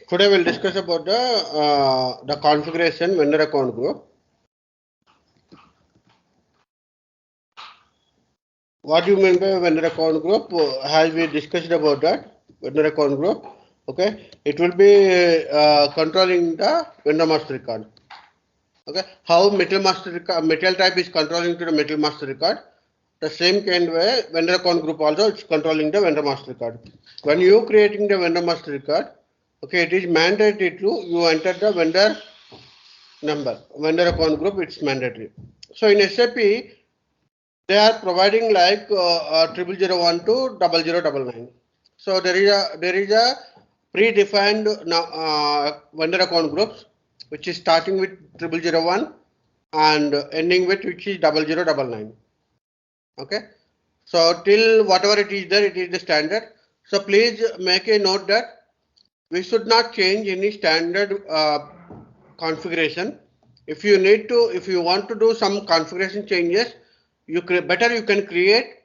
Today we'll discuss about the configuration vendor account group. What do you mean by vendor account group? As we discussed about that vendor account group, okay, it will be controlling the vendor master record. Okay, how metal master record, metal type is controlling to the metal master record. The same kind way vendor account group also it's controlling the vendor master record. When you creating the vendor master record, okay, it is mandatory to you enter the vendor number, vendor account group. It's mandatory. So in SAP, they are providing like 0001 to 0099. So there is a predefined vendor account groups which is starting with 0001 and ending with which is 0099. Okay, so till whatever it is there, it is the standard. So please make a note that we should not change any standard configuration. If you need to, if you want to do some configuration changes, you can create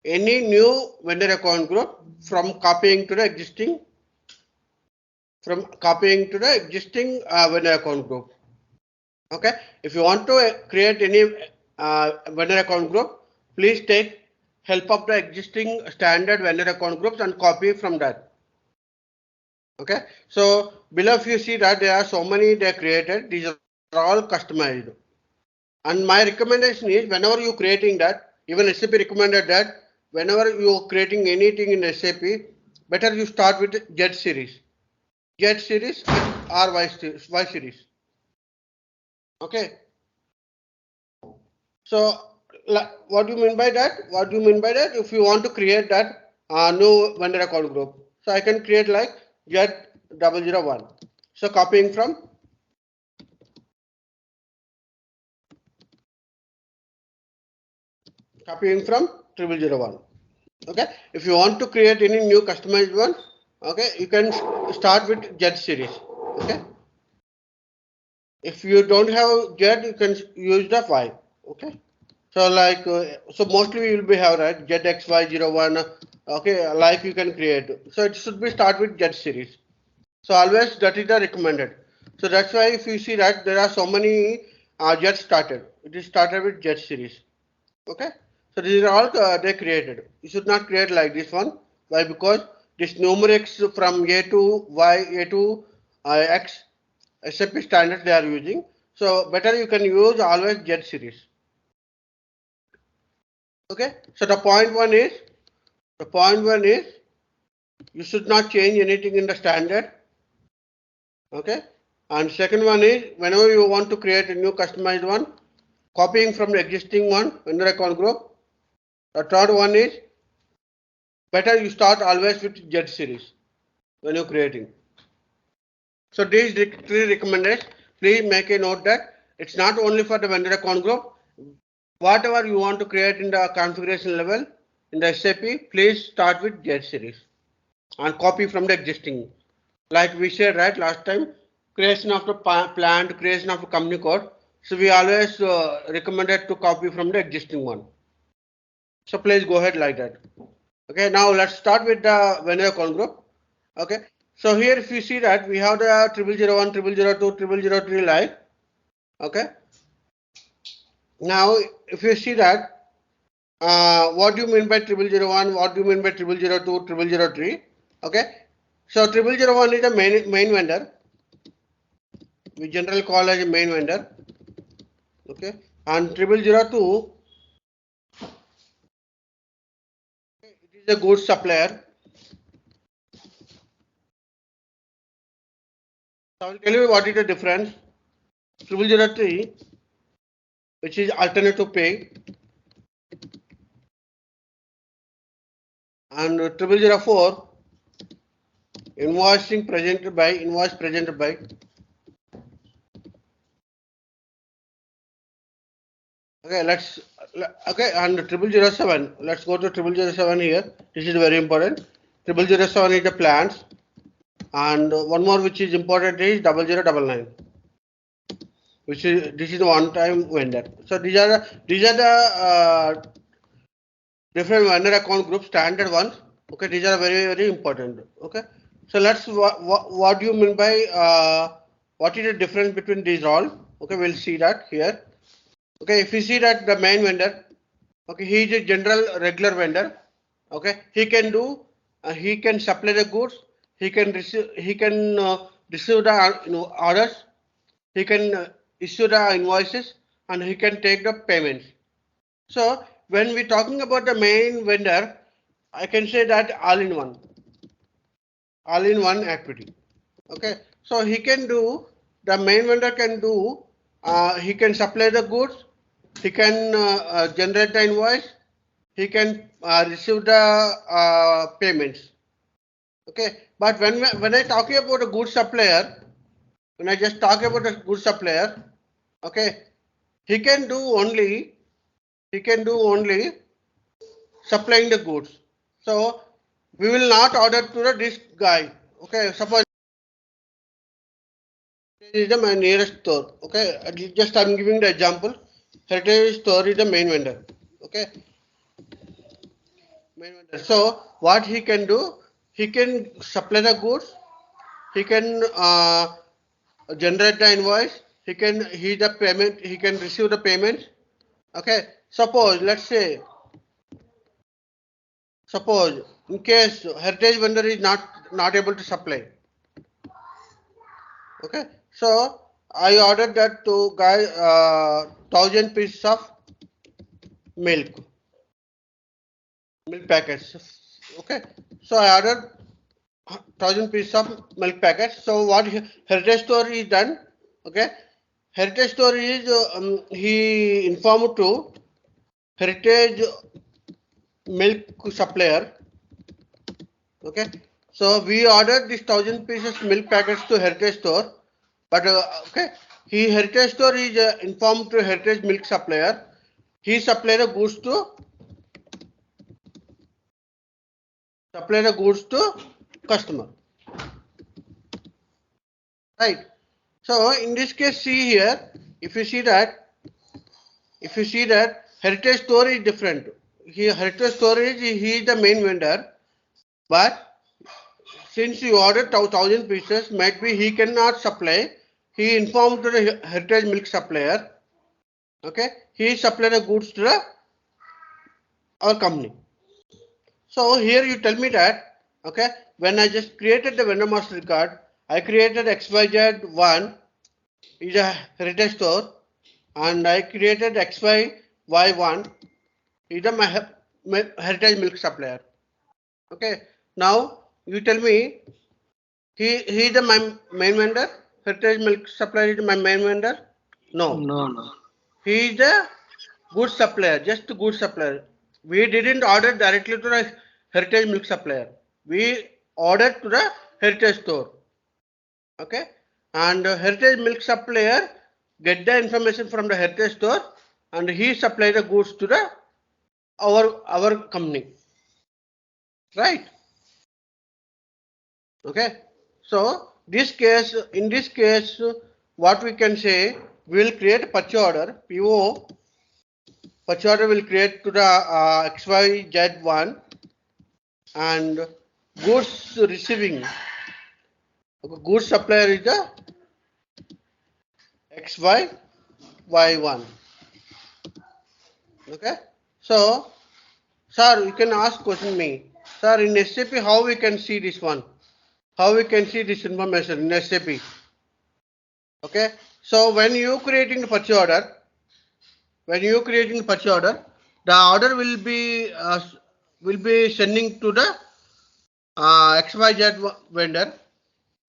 any new vendor account group from copying to the existing vendor account group. Okay, if you want to create any vendor account group, please take help of the existing standard vendor account groups and copy from that. Okay, so below if you see that there are so many they created, these are all customized. And my recommendation is whenever you creating that, even SAP recommended that whenever you creating anything in SAP, better you start with Z series or Y series. Okay. So what do you mean by that? What do you mean by that? If you want to create that new vendor account group, so I can create like Z001. So copying from copying from 0001. Okay, if you want to create any new customized one, okay, you can start with Z series. Okay, if you don't have Z, you can use the Y. Okay, so like so mostly you will be have right ZXY01. Okay, like you can create. So it should be start with Z series. So always that is the recommended. So that's why if you see that there are so many Z started. It is started with Z series. Okay. So these are all they created. You should not create like this one. Why? Because this numerics from A to Y, A to X, SAP standard they are using. So better you can use always Z series. Okay. So the point one is you should not change anything in the standard. Okay. And second one is whenever you want to create a new customized one, copying from the existing one vendor account group. The third one is better you start always with Z series when you're creating. So these three recommendations, please make a note that it's not only for the vendor account group. Whatever you want to create in the configuration level in the SAP, please start with Z series and copy from the existing. Like we said right last time, creation of the plant, creation of the company code. So we always recommended to copy from the existing one. So please go ahead like that. Okay, now let's start with the vendor account group. Okay, so here if you see that we have the 0001, 0002, 0003 like. Okay, now if you see that what do you mean by 0001, what do you mean by 0002, 0003? Okay, so 0001 is a main vendor. We generally call as a main vendor. Okay, and 0002 it is a goods supplier. So I will tell you what is the difference. 0003, which is alternative pay, and 0004, invoice presented by. Okay, and 0007. Let's go to 0007 here. This is very important. 0007 is the plans, and one more which is important is 0099. This is the one-time vendor. So these are the different vendor account group standard ones. Okay, these are very important. Okay, So let's what do you mean by what is the difference between these all? Okay, we'll see that here. Okay, if you see that the main vendor, okay, he is a general regular vendor. Okay, he can do, he can supply the goods, he can receive the orders, he can issue the invoices, and he can take the payments. So when we're talking about the main vendor, I can say that all in one activity. Okay, so he can do, the main vendor can do, he can supply the goods, he can generate the invoice, he can receive the payments. Okay, but when I talk about a goods supplier, when I just talk about a goods supplier, okay, he can do only supplying the goods. So we will not order to this guy. Okay, suppose is the my nearest store. Okay, just I'm giving the example. Heritage store is the main vendor. Okay, main vendor. So what he can do? He can supply the goods. He can generate the invoice. He the payment. He can receive the payment. Okay. Suppose in case heritage vendor is not able to supply. Okay. So I ordered that to guy 1,000 pieces of milk packets. Okay, so I ordered 1,000 pieces of milk packets. So what heritage store is done? Okay, heritage store is he informed to heritage milk supplier. Okay, so we ordered this 1,000 pieces milk packets to heritage store, but okay, heritage store is informed to heritage milk supplier. He supply the goods to customer, right? So in this case, see here, if you see that heritage store is different. Here heritage storage, he is the main vendor, but since you ordered 1,000 pieces, might be he cannot supply. He informed to the heritage milk supplier. Okay, he supplied the goods to our company. So here you tell me that, okay, when I just created the vendor master record, I created XYZ1 is a heritage store, and I created XYY1 is a my heritage milk supplier. Okay, now you tell me he is the my main vendor. Heritage milk supplier is my main vendor. No, No. he is the good supplier, just good supplier. We didn't order directly to the heritage milk supplier. We ordered to the heritage store. Okay, and heritage milk supplier get the information from the heritage store, and he supply the goods to the our company, right? Okay, so in this case, what we can say, we will create purchase order. PO purchase order will create to the XYZ1, and goods receiving, goods supplier is the XYY1. Okay, so sir, you can ask question me, sir, in SAP how we can see this one, how we can see this information in SAP. Okay, so when you creating the purchase order, the order will be sending to the XYZ vendor.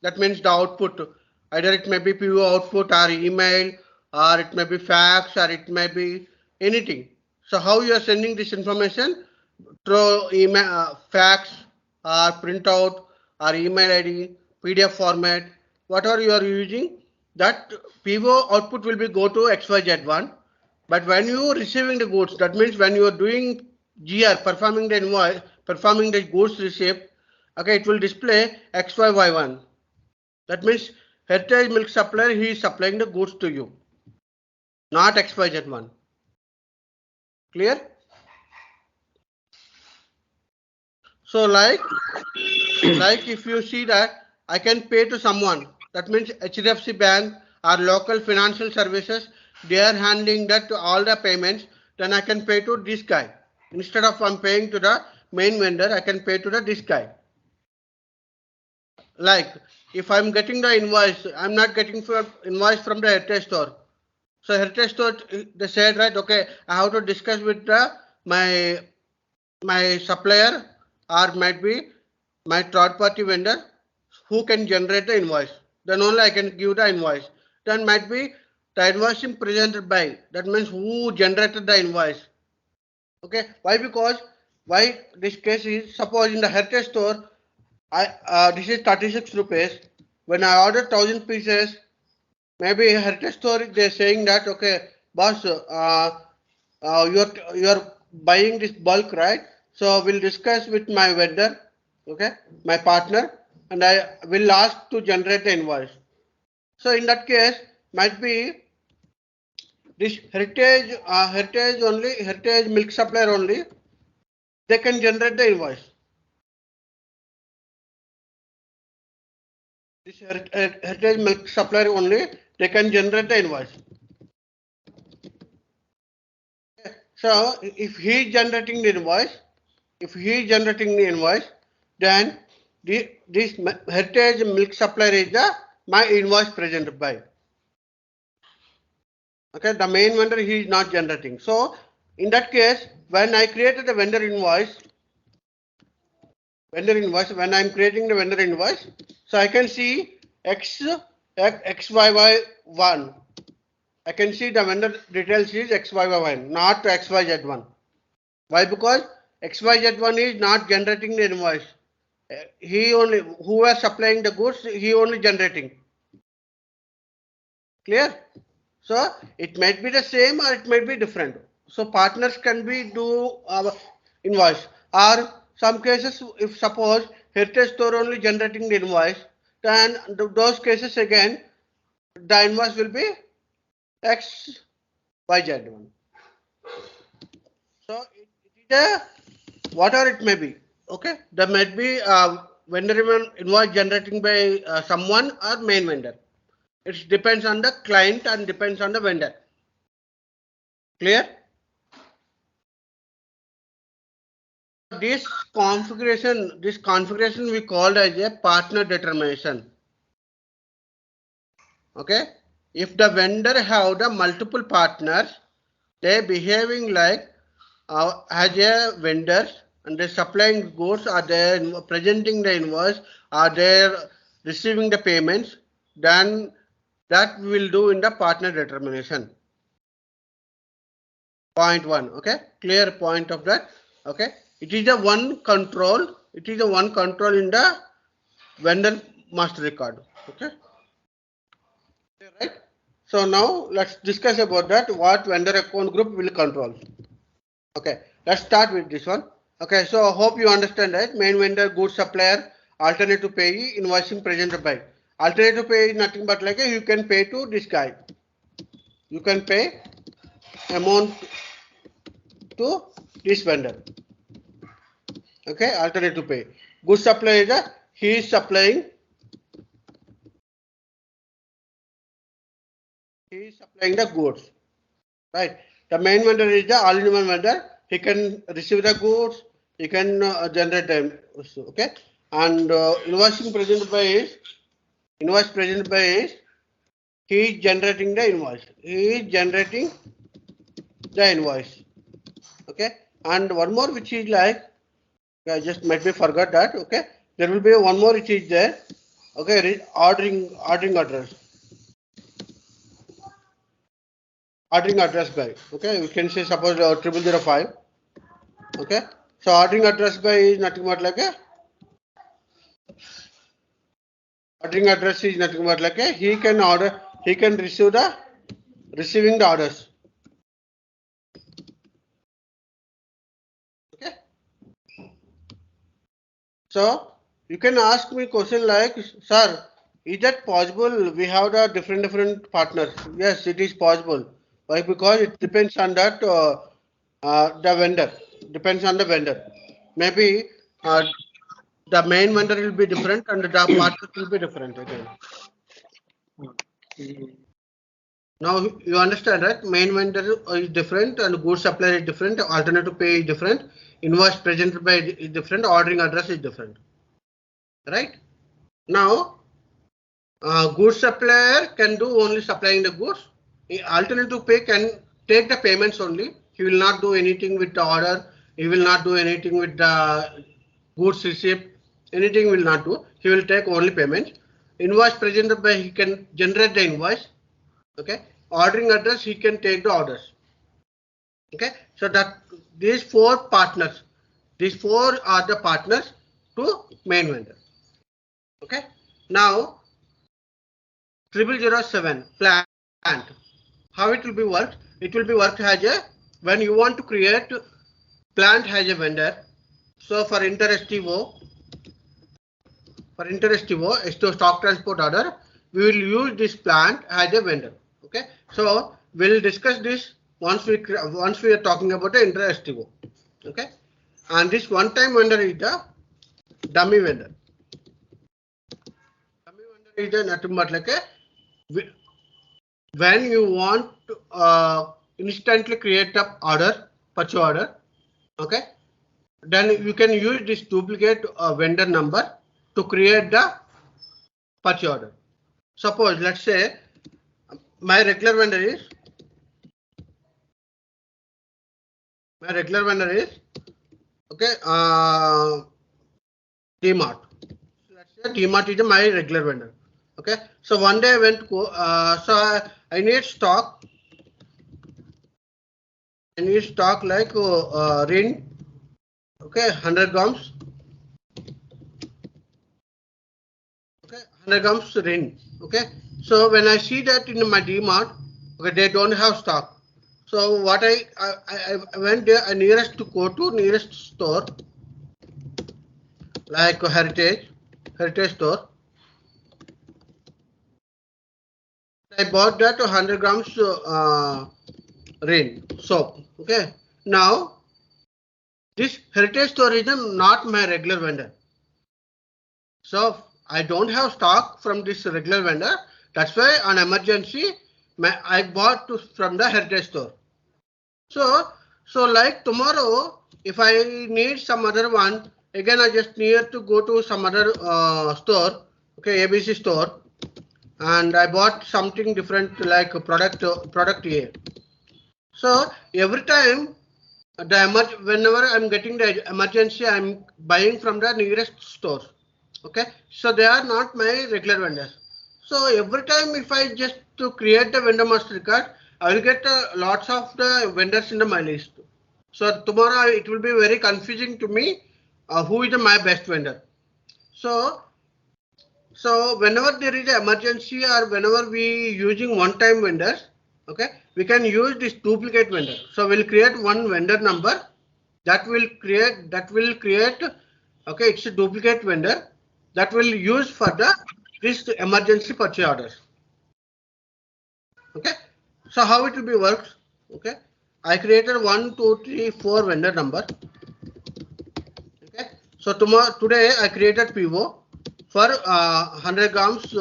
That means the output, either it may be PO output or email, or it may be fax, or it may be anything. So how you are sending this information? Through email, fax, or printout, or email ID, PDF format, whatever you are using, that PO output will be go to XYZ1. But when you are receiving the goods, that means when you are doing GR, performing the invoice, performing the goods receipt, okay, it will display XYY1. That means heritage milk supplier, he is supplying the goods to you, not XYZ1. Clear? So like like if you see that I can pay to someone, that means HDFC Bank or local financial services, they are handling that to all the payments, then I can pay to this guy. Instead of I'm paying to the main vendor, I can pay to this guy. Like if I'm getting the invoice, I'm not getting invoice from the heritage store. So heritage store, they said, right, okay, I have to discuss with my supplier or might be my third party vendor who can generate the invoice. Then only I can give the invoice. Then might be the invoice is presented by, that means who generated the invoice. Okay, why? Because why this case is, suppose in the heritage store, this is 36 rupees. When I order 1000 pieces, maybe heritage store they're saying that, okay, boss, you're buying this bulk, right? So we'll discuss with my vendor, okay, my partner, and I will ask to generate the invoice. So in that case, might be this heritage milk supplier only, they can generate the invoice. This heritage milk supplier only, they can generate the invoice. So if he is generating the invoice, then this heritage milk supplier is my invoice presented by. Okay, the main vendor he is not generating. So in that case, when I created the vendor invoice, when I'm creating the vendor invoice, so I can see XYY1. I can see the vendor details is XYY1, not XYZ1. Why? Because XYZ1 is not generating the invoice. He only, who was supplying the goods, he only generating. Clear? So it might be the same or it might be different. So partners can be do invoice, or some cases if suppose heritage store only generating the invoice, then those cases again the invoice will be XYZ1. So it is a whatever it may be. Okay, there might be vendor invoice generating by someone or main vendor. It depends on the client and depends on the vendor. Clear? This configuration we called as a partner determination. Okay, if the vendor have the multiple partners, they behaving like as a vendors, and they supplying goods, are they presenting the invoice, are they receiving the payments, then that we will do in the partner determination. Point 1. Okay, clear point of that. Okay, it is a one control. It is a one control in the vendor master record. Okay, right. So now let's discuss about that. What vendor account group will control. Okay, let's start with this one. Okay, so hope you understand that main vendor, goods supplier, alternative payee, invoicing presented by. Alternative pay is nothing but like you can pay to this guy. You can pay amount to this vendor. Okay, alternative pay. Goods supplier is he is supplying. He is supplying the goods. Right. The main vendor is the all-in-one vendor. He can receive the goods. He can generate them. Okay. And invoicing presented by is he is generating the invoice. He is generating the invoice. Okay. And one more which is like, I just might be forgot that. Okay. There will be one more which is there. Okay. Ordering address. Ordering address by. Okay. We can say suppose 0005. Okay. So ordering address by is nothing but like a ordering address is nothing but like a he can order, he can receive the receiving the orders. Okay. So you can ask me question like, sir, is that possible? We have the different partners. Yes, it is possible. Why? Because it depends on that the vendor. Depends on the vendor. Maybe the main vendor will be different and the partner will be different again. Now you understand, right? Main vendor is different and goods supplier is different, alternative pay is different, invoice presented by is different, ordering address is different, right? Now goods supplier can do only supplying the goods. Alternative pay can take the payments only. He will not do anything with the order. He will not do anything with the goods receipt. Anything will not do. He will take only payments. Invoice presented by, he can generate the invoice. Okay. Ordering address, he can take the orders. Okay. So that these four partners, these four are the partners to main vendor. Okay. Now 0007 plant. How it will be worked? It will be worked as a, when you want to create plant as a vendor. So for InterSTO, S2 stock transport order, we will use this plant as a vendor. Okay. So we'll discuss this once we are talking about the InterSTO. Okay. And this one-time vendor is the dummy vendor. Dummy vendor is the nothing but like a, when you want to instantly create a order, purchase order, okay, then you can use this duplicate vendor number to create the purchase order. Suppose, let's say my regular vendor is okay, DMart. Let's say DMart is my regular vendor. Okay, so one day I went to so I need stock. I need stock like RIN. Okay, 100 grams. Okay, 100 grams RIN. Okay, so when I see that in my DMart, okay, they don't have stock. So what I went there, I nearest to go to nearest store like Heritage store. I bought that 100 grams RIN soap. Okay. Now this Heritage store is not my regular vendor. So I don't have stock from this regular vendor. That's why on emergency I bought from the Heritage store. So like tomorrow, if I need some other one, again I just need to go to some other store, okay, ABC store, and I bought something different like product A. So every time whenever I'm getting the emergency, I'm buying from the nearest store. Okay, so they are not my regular vendors. So every time if I just to create the vendor master record, I will get lots of the vendors in my list. So tomorrow it will be very confusing to me who is my best vendor. So whenever there is an emergency or whenever we using one-time vendors, okay, we can use this duplicate vendor. So we'll create one vendor number that will create okay, it's a duplicate vendor that will use for this emergency purchase orders. Okay, so how it will be works? Okay, I created 1, 2, 3, 4 vendor number. Okay, so today I created PO for 100 grams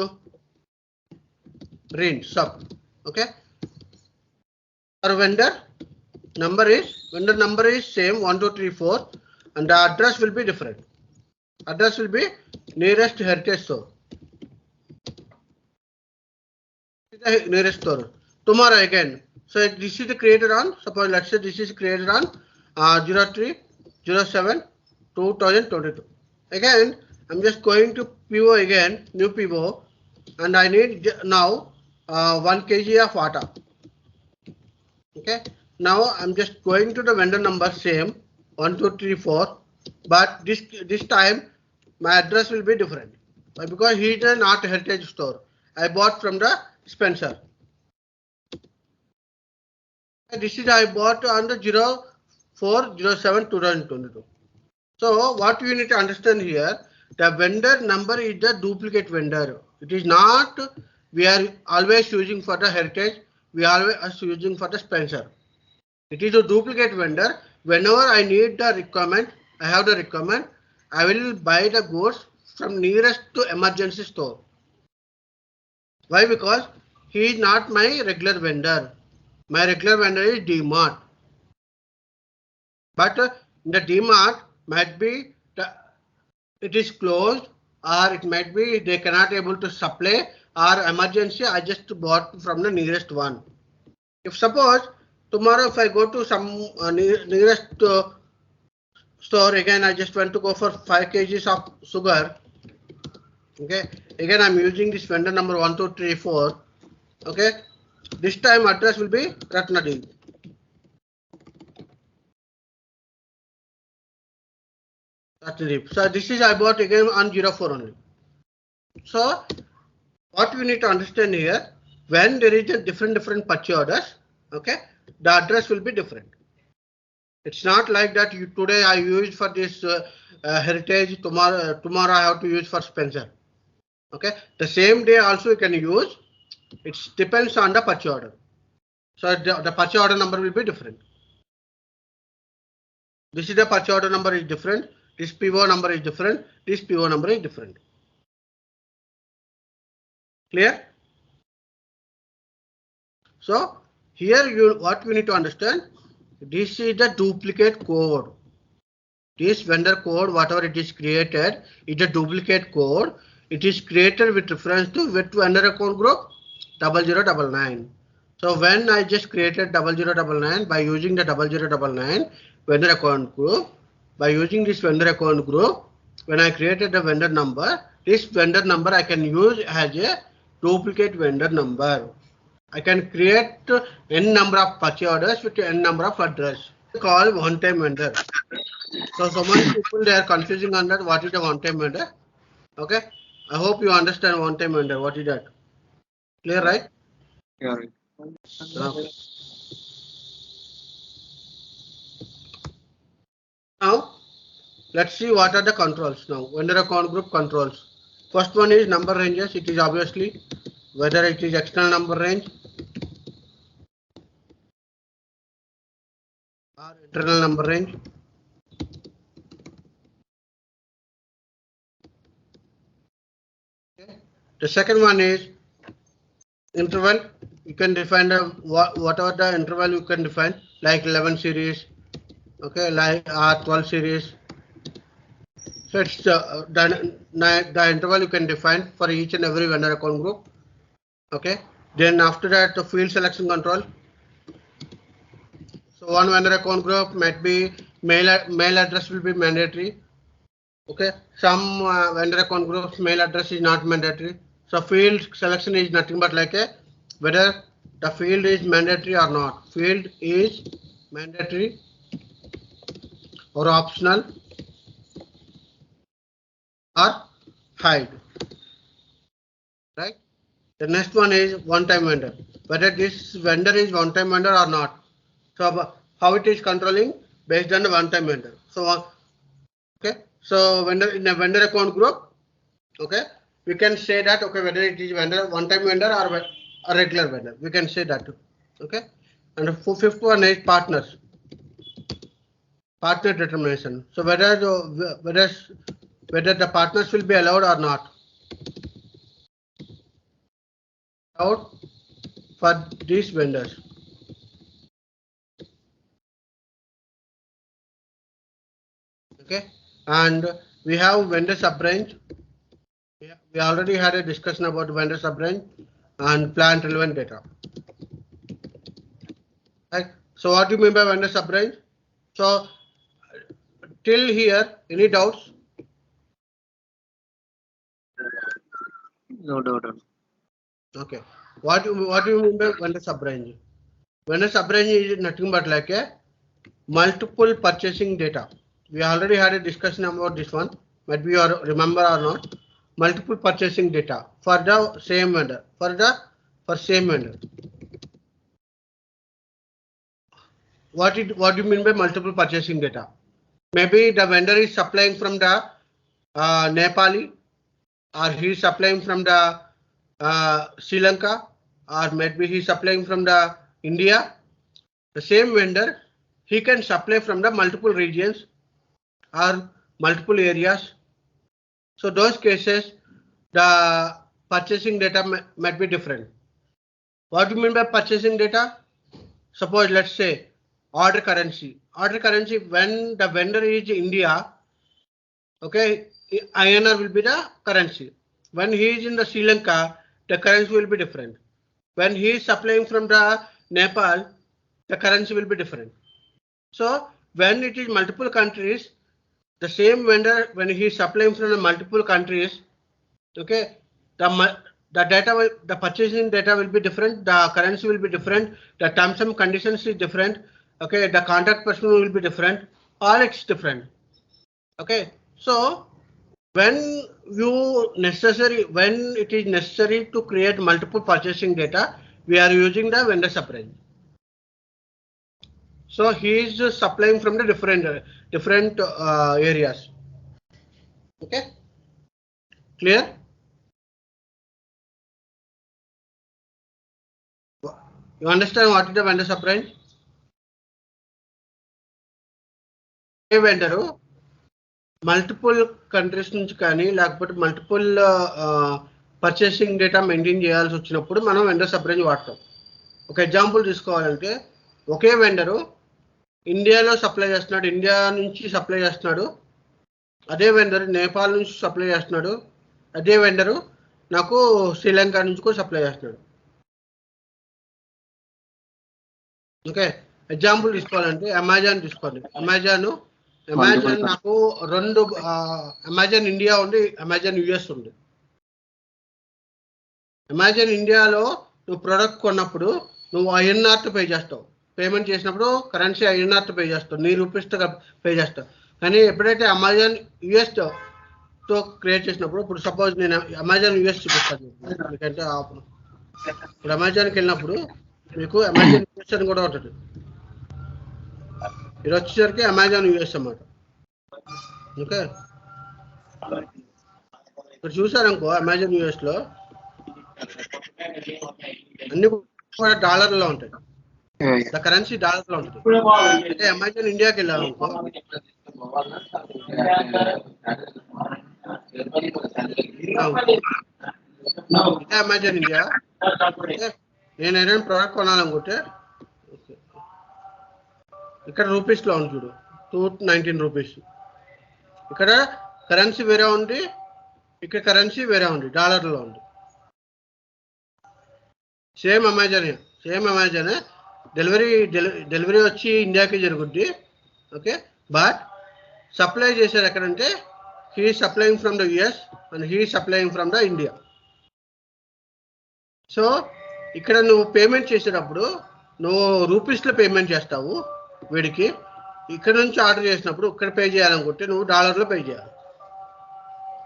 RIN sub. Okay, our vendor number is same 1, 2, 3, 4, and the address will be different. Address will be nearest Heritage store. The nearest store. Tomorrow again. So this is created on, suppose let's say this is created on 03/07/2022. Again, I'm just going to PO again, new PO, and I need now 1 kg of atta. Okay, now I'm just going to the vendor number same 1, 2, 3, 4, but this time my address will be different because he is not a Heritage store. I bought from the Spencer. This is I bought on the 04/07/2022. So what you need to understand here, the vendor number is the duplicate vendor. It is not we are always using for the Heritage. We are always using for the Spencer. It is a duplicate vendor. Whenever I need the requirement, I have the requirement. I will buy the goods from nearest to emergency store. Why? Because he is not my regular vendor. My regular vendor is DMart. But the DMart might be it is closed, or it might be they cannot able to supply, or emergency I just bought from the nearest one. If suppose tomorrow if I go to some nearest store again, I just want to go for 5 kgs of sugar. Okay, again I'm using this vendor number 1, 2, 3, 4. Okay, this time address will be Ratnadi. So this is I bought again on 04 only. So what we need to understand here, when there is a different purchase orders, okay, the address will be different. It's not like that you today I use for this heritage, tomorrow I have to use for Spencer. Okay, the same day also you can use. It depends on the purchase order. So the purchase order number will be different. This is the purchase order number is different. This PO number is different. This PO number is different. Clear? So here what we need to understand, this is the duplicate code. This vendor code, whatever it is created, is a duplicate code. It is created with reference to which vendor account group 0099. So when I just created 0099 by using the 0099 vendor account group, by using this vendor account group, when I created the vendor number, this vendor number I can use as a duplicate vendor number. I can create n number of purchase orders with n number of address. Call one-time vendor. So many people they are confusing on that. What is a one-time vendor? Okay, I hope you understand one-time vendor. What is that? Clear, right? Yeah. Okay. Now let's see what are the controls now. Vendor account group controls. First one is number ranges. It is obviously whether it is external number range or internal number range. Okay. The second one is interval. You can define whatever the interval you can define, like 11 series, okay, like 12 series. So it's the interval you can define for each and every vendor account group. Okay. Then after that, the field selection control. So one vendor account group might be mail address will be mandatory. Okay. Some vendor account groups mail address is not mandatory. So field selection is nothing but like a whether the field is mandatory or not. Field is mandatory or optional or hide. Right. The next one is one-time vendor. Whether this vendor is one-time vendor or not. So how it is controlling based on the one-time vendor. So okay. So vendor in a vendor account group, okay, we can say that okay whether it is vendor one-time vendor or a regular vendor. We can say that too. Okay. And the fifth one is partners. Partner determination. So whether the partners will be allowed or not. Allowed for these vendors. Okay. And we have vendor sub-range. We already had a discussion about vendor sub-range and plant relevant data. Right. So what do you mean by vendor sub-range? So till here, any doubts? No doubt. Okay. What do you mean by vendor sub-range? Vendor sub-range is nothing but like a multiple purchasing data. We already had a discussion about this one, but we remember or not. Multiple purchasing data for the same vendor, for same vendor. What do you mean by multiple purchasing data? Maybe the vendor is supplying from the Nepali, or he is supplying from the Sri Lanka, or maybe he is supplying from the India. The same vendor, he can supply from the multiple regions or multiple areas. So those cases, the purchasing data might be different. What do you mean by purchasing data? Suppose let's say order currency. Order currency, when the vendor is India, okay, INR will be the currency. When he is in the Sri Lanka, the currency will be different. When he is supplying from the Nepal, the currency will be different. So when it is multiple countries, the same vendor, when he is supplying from the multiple countries, okay, the data, the purchasing data will be different, the currency will be different, the terms and conditions is different, okay, the contact person will be different, all it's different. Okay, so when it is necessary to create multiple purchasing data, we are using the vendor sub-range. So he is supplying from the different areas. Okay, clear? You understand what is the vendor sub-range? A vendor multiple countries నుంచి కానీ లేకపోతే multiple purchasing data maintain చేయాల్సి వచ్చినప్పుడు మనం vendor sub-range వాడతాం. ఒక example తీసుకోవాలంటే ఒకే vendor ఇండియాలో సప్లై చేస్తున్నాడు, ఇండియా నుంచి సప్లై చేస్తున్నాడు, అదే వెండర్ నేపాల్ నుంచి సప్లై చేస్తున్నాడు, అదే వెండరు నాకు శ్రీలంక నుంచి కూడా సప్లై చేస్తున్నాడు. ఓకే, ఎగ్జాంపుల్ తీసుకోవాలంటే అమెజాన్ తీసుకోండి. అమెజాన్ నాకు రెండు అమెజాన్ ఇండియా ఉంది, అమెజాన్ యుఎస్ ఉంది. అమెజాన్ ఇండియాలో నువ్వు ప్రోడక్ట్ కొన్నప్పుడు నువ్వు ఐఎన్ఆర్ పే చేస్తావు, పేమెంట్ చేసినప్పుడు కరెన్సీ ఐఎన్ఆర్ పే చేస్తావు, నీ రూపీస్తో పే చేస్తావు. కానీ ఎప్పుడైతే అమెజాన్ యుఎస్ తో క్రియేట్ చేసినప్పుడు, ఇప్పుడు సపోజ్ నేను అమెజాన్ యుఎస్ చూపిస్తాను ఎందుకంటే ఇప్పుడు అమెజాన్కి వెళ్ళినప్పుడు మీకు అమెజాన్ యుఎస్ అని కూడా ఉంటుంది. ఇది వచ్చేసరికి అమెజాన్ యుఎస్ అన్నమాట. ఓకే, ఇక్కడ చూసారనుకో అమెజాన్ యుఎస్ లో అన్ని కూడా డాలర్లో ఉంటాయి, ద కరెన్సీ డాలర్లో ఉంటుంది. అంటే అమెజాన్ ఇండియాకి వెళ్ళాలనుకో అమెజాన్ ఇండియా, నేను ఏదైనా ప్రోడక్ట్ కొనాలనుకుంటే ఇక్కడ రూపీస్లో ఉంది చూడు, 219 రూపీస్. ఇక్కడ కరెన్సీ వేరే ఉంది, ఇక్కడ కరెన్సీ వేరే ఉంది, డాలర్లో ఉంది. సేమ్ అమెజానే డెలివరీ వచ్చి ఇండియాకి జరుగుద్ది. ఓకే, బట్ సప్లై చేసేది ఎక్కడంటే he supplying from the US and he supplying from the India. So ఇక్కడ నువ్వు పేమెంట్ చేసేటప్పుడు నువ్వు రూపీస్లో పేమెంట్ చేస్తావు వీడికి, ఇక్కడ నుంచి ఆర్డర్ చేసినప్పుడు ఇక్కడ పే చేయాలనుకుంటే నువ్వు డాలర్లో పే చేయాలి.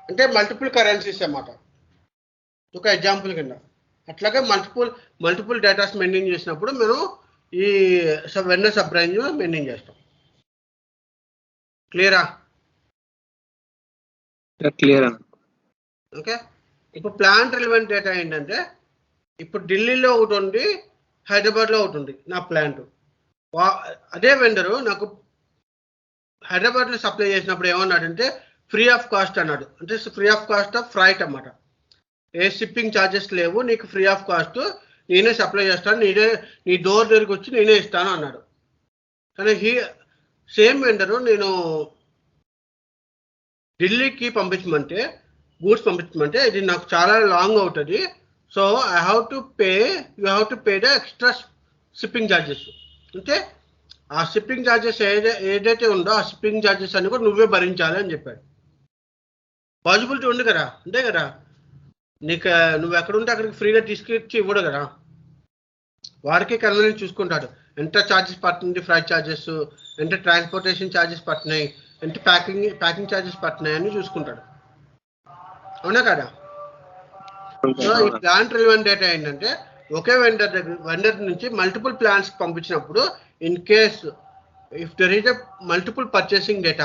అంటే మల్టిపుల్ కరెన్సీస్ అన్నమాట. ఒక ఎగ్జాంపుల్ కింద అట్లాగే మల్టిపుల్ డేటాస్ మెయింటైన్ చేసినప్పుడు మనం ఈ వెండర్ సబ్-రేంజ్ మెయింటైన్ చేస్తాం. క్లియరా? క్లియర్. ఓకే, ఇప్పుడు ప్లాంట్ రిలవెంట్ డేటా ఏంటంటే ఇప్పుడు ఢిల్లీలో ఒకటి ఉంది, హైదరాబాద్లో ఒకటి ఉంది నా ప్లాంట్. అదే వెండరు నాకు హైదరాబాద్లో సప్లై చేసినప్పుడు ఏమన్నాడంటే ఫ్రీ ఆఫ్ కాస్ట్ అన్నాడు. అంటే free of cost of freight అన్నమాట. ఏ షిప్పింగ్ ఛార్జెస్ లేవు, నీకు ఫ్రీ ఆఫ్ కాస్ట్, నేనే సప్లై చేస్తాను, నీ డోర్ దగ్గరికి వచ్చి నేనే ఇస్తాను అన్నాడు. కానీ సేమ్ వెండరు నేను ఢిల్లీకి పంపించమంటే గూడ్స్ పంపించమంటే ఇది నాకు చాలా లాంగ్ అవుతుంది, so you have to pay the extra shipping charges. అంటే ఆ షిప్పింగ్ ఛార్జెస్ ఏదైతే ఉందో ఆ షిప్పింగ్ ఛార్జెస్ అన్ని కూడా నువ్వే భరించాలి అని చెప్పాడు. పాసిబిలిటీ ఉంది కదా, అంతే కదా, నీకు నువ్వు ఎక్కడుంటే అక్కడికి ఫ్రీగా తీసుకొచ్చి ఇవ్వడు కదా, వాడికి కన్వీనియన్స్ చూసుకుంటాడు. ఎంత ఛార్జెస్ పడుతుంది, ఫ్రైట్ ఛార్జెస్ ఎంత, ట్రాన్స్పోర్టేషన్ ఛార్జెస్ పడుతున్నాయి, ఎంత ప్యాకింగ్ ఛార్జెస్ పడుతున్నాయి అని చూసుకుంటాడు. అవునా కదా? సో ఈ ప్లాంట్ రిలవెంట్ డేటా ఏంటంటే ఒకే వెండర్ నుంచి మల్టిపుల్ ప్లాంట్స్ పంపించినప్పుడు in case if there is a multiple purchasing data